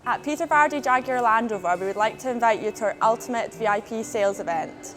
At Peter Vardy Jaguar Land Rover, we would like to invite you to our ultimate VIP sales event.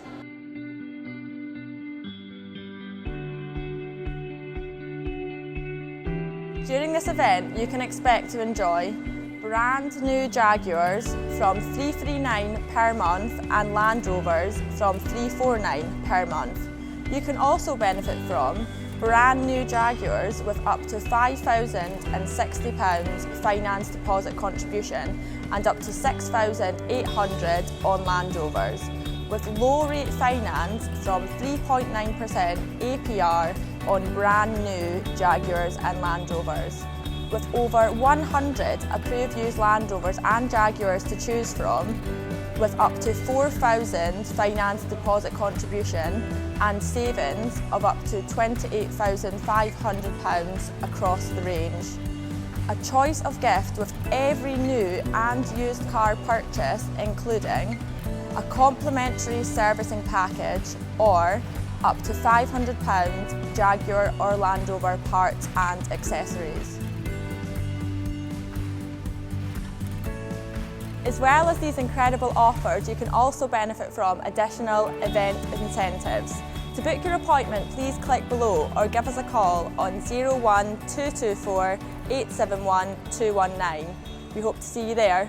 During this event, you can expect to enjoy brand new Jaguars from $339 per month and Land Rovers from $349 per month. You can also benefit from brand new Jaguars with up to £5,060 finance deposit contribution and up to £6,800 on Land Rovers, with low rate finance from 3.9% APR on brand new Jaguars and Land Rovers. With over 100 approved used Land Rovers and Jaguars to choose from, with up to £4,000 finance deposit contribution and savings of up to £28,500 across the range. A choice of gift with every new and used car purchase, including a complimentary servicing package or up to £500 Jaguar or Land Rover parts and accessories. As well as these incredible offers, you can also benefit from additional event incentives. To book your appointment, please click below or give us a call on 01224 871 219. We hope to see you there.